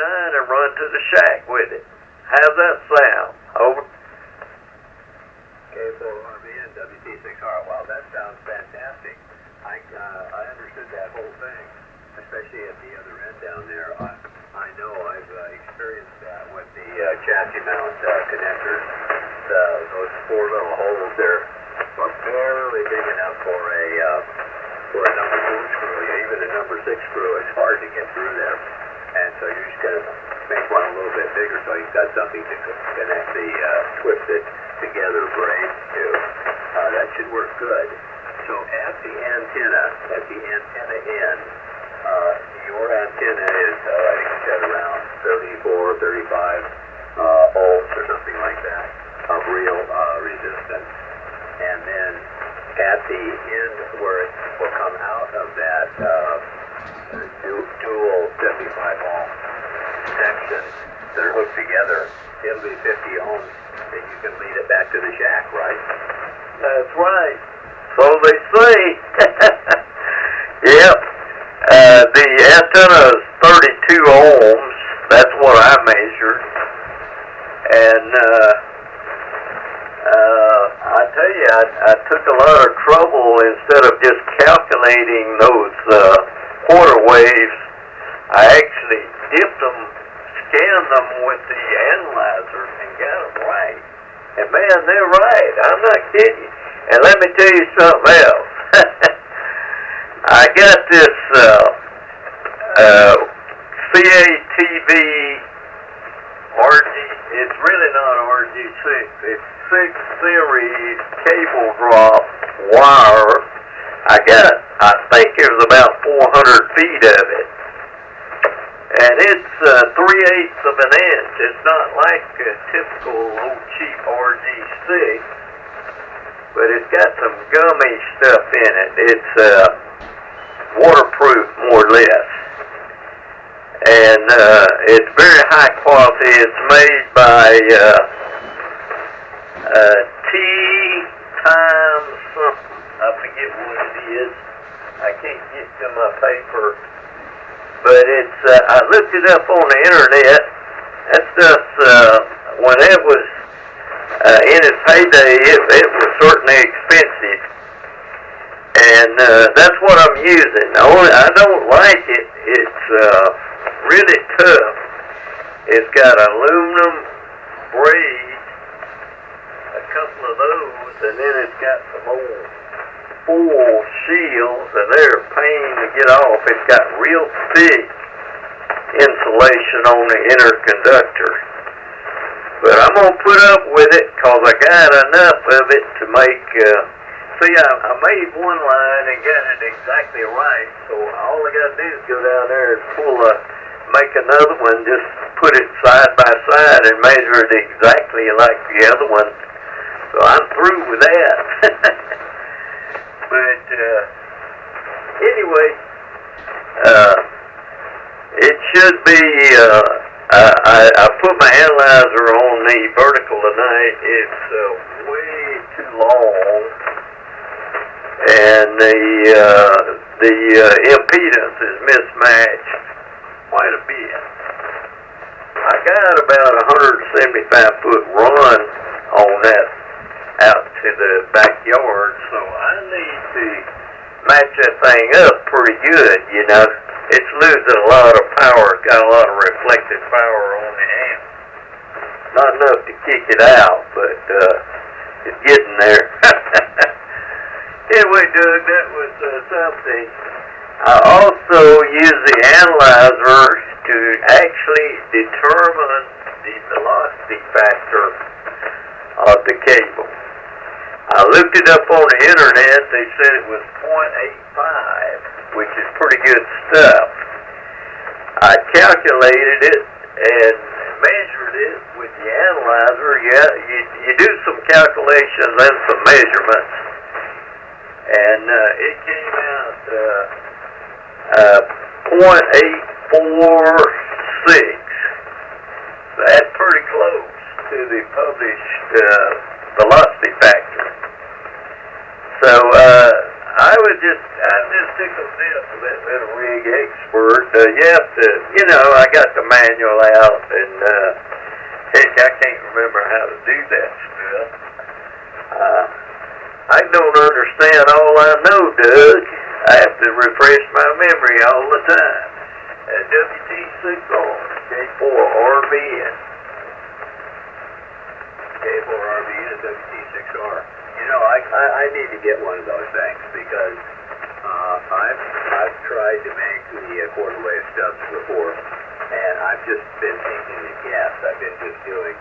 and run to the shack with it. How's that sound? Over. K4RBN, WT6R. Wow, that sounds fantastic. I understood that whole thing, especially at the other end down there. I know I've experienced that with the chassis mount connectors. Those four little holes there are barely big enough for a number 4 screw. Even a number 6 screw is hard to get through there. And so you just got to make one a little bit bigger so you've got something to connect the twisted together braid to. That should work good. So at the antenna end, your antenna is, I think you said around 34, 35 ohms or something like that of real resistance. And then at the end where it will come out of that dual 75 ohm section that are hooked together, it'll be 50 ohms, and you can lead it back to the shack, right? That's right. So they say. Yep. The antenna is 32 ohms. That's what I measured. And I tell you, I took a lot of trouble instead of just calculating those quarter waves. I actually dipped them, scanned them with the analyzer, and got them right. And man, they're right. I'm not kidding. And let me tell you something else. I got this CATV RG. It's really not RG6. It's 6 series cable drop wire. I think it was about 400 feet of it. And it's 3/8 of an inch. It's not like a typical old cheap RG6, but it's got some gummy stuff in it. It's waterproof, more or less. And it's very high quality. It's made by T times something. I forget what it is. I can't get to my paper. But it's, I looked it up on the internet. That stuff, when it was in its heyday, it was certainly expensive. And that's what I'm using. I don't like it. It's really tough. It's got aluminum braid, a couple of those, and then it's got some old foil shields, and they're a pain to get off. It's got real thick insulation on the inner conductor. But I'm going to put up with it because I got enough of it to make, see, I made one line and got it exactly right, so all I got to do is go down there and make another one, just put it side by side and measure it exactly like the other one. So I'm through with that. But anyway, it should be, I put my analyzer on the vertical tonight. It's way too long, and the impedance is mismatched quite a bit. I got about 175 foot run on that out to the backyard, so I need to match that thing up pretty good, you know. It's losing a lot of power, got a lot of reflected power on the amp. Not enough to kick it out, but it's getting there. Anyway, Doug, that was something. I also use the analyzer to actually determine the velocity factor of the cable. I looked it up on the internet. They said it was 0.85, which is pretty good stuff. I calculated it and measured it with the analyzer. Yeah, you do some calculations and some measurements, and it came out 0.846. That's pretty close to the published velocity factor. So I I'm just tickled death with that little rig expert. You have to, I got the manual out, and heck, I can't remember how to do that stuff. I don't understand all I know, Doug. I have to refresh my memory all the time. WT6R, K4RBN. K4RBN, WT6R. I need to get one of those things because I've tried to make the quarter wave stubs before, and I've just been taking the guess. I've been just doing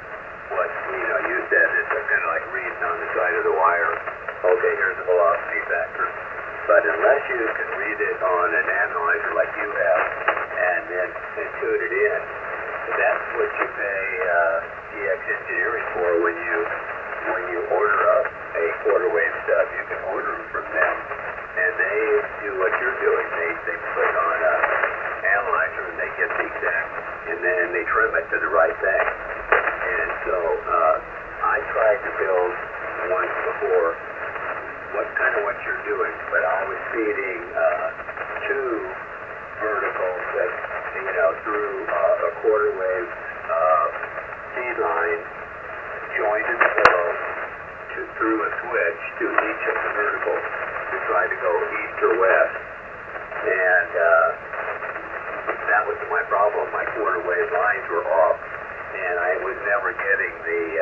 what you said is kind of like reading on the side of the wire. Okay, here's the velocity factor. But unless you can read it on an analyzer like you have, and then tune it in, that's what you pay DX Engineering for when you order up a quarter wave stub. You can order them from them, and they do what you're doing. They put on an analyzer and they get the exact, and then they trim it to the right thing. And so I tried to build one before, what you're doing, but I was feeding two verticals that through a quarter wave feed line joined in the middle through a switch to each of the verticals to try to go east or west. And that was my problem. My quarter wave lines were off, and I was never getting the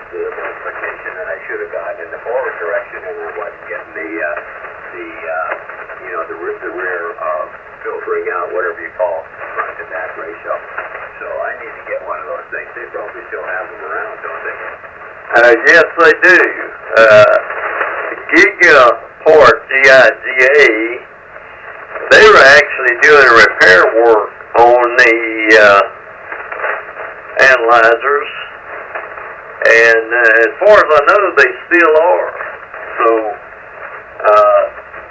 multiplication that I should have gotten in the forward direction, and I wasn't getting the rear filtering out, whatever you call front to back ratio. So I need to get one of those things. They probably still have them around, don't they? Yes, they do. Gigaport, G-I-G-A, they were actually doing repair work on the analyzers, and as far as I know, they still are. So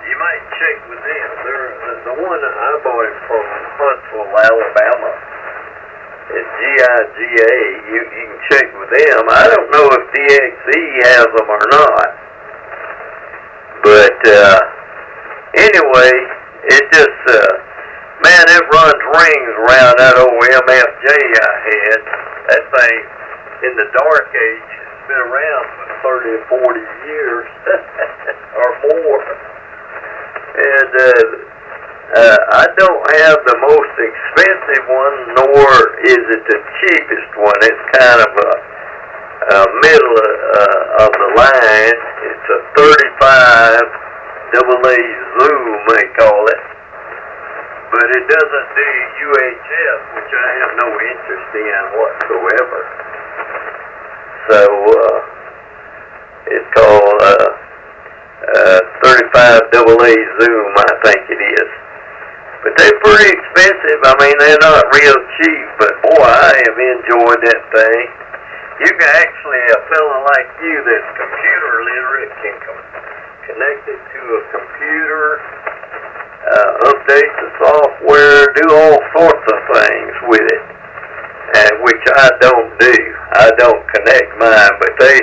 you might check with them. They're the one that I bought it from Huntsville, Alabama. It's G-I-G-A. You can check with them. I don't know if DXE has them or not. But anyway, it just, man, it runs rings around that old MFJ I had. That thing, in the dark age, it's been around for 30 or 40 years or more. And I don't have the most expensive one, nor is it the cheapest one. It's kind of a middle of the line. It's a 35 AA zoom, they call it. But it doesn't do UHF, which I have no interest in whatsoever. So it's called 35 AA zoom, I think it is. But they're pretty expensive. I mean, they're not real cheap, but boy, I have enjoyed that thing. You can actually, a fella like you that's computer literate can connect it to a computer, update the software, do all sorts of things with it, which I don't do. I don't connect mine, but they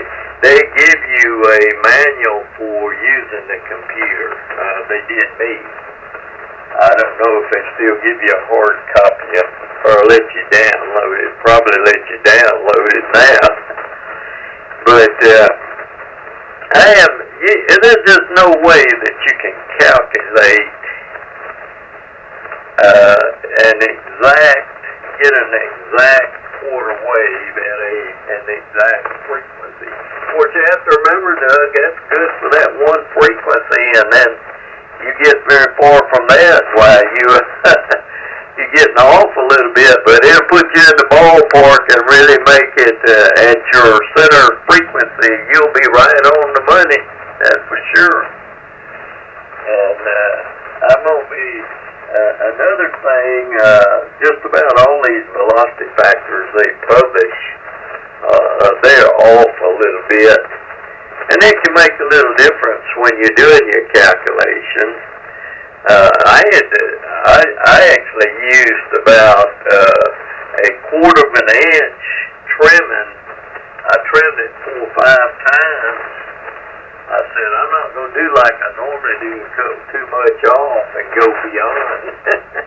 give you a manual for using the computer. They did me. I don't know if they still give you a hard copy or let you download it. Probably let you download it now. But there's just no way that you can calculate get an exact quarter wave at an exact frequency. Of course, you have to remember, Doug, that's good for that one frequency, and then you get very far from that, why you getting off a little bit, but it'll put you in the ballpark and really make it at your center frequency. You'll be right on the money, that's for sure. And I'm gonna be another thing. Just about all these velocity factors they publish, they're off a little bit. And it can make a little difference when you're doing your calculations. I actually used about a quarter of an inch trimming. I trimmed it 4 or 5 times. I said, I'm not going to do like I normally do and cut too much off and go beyond.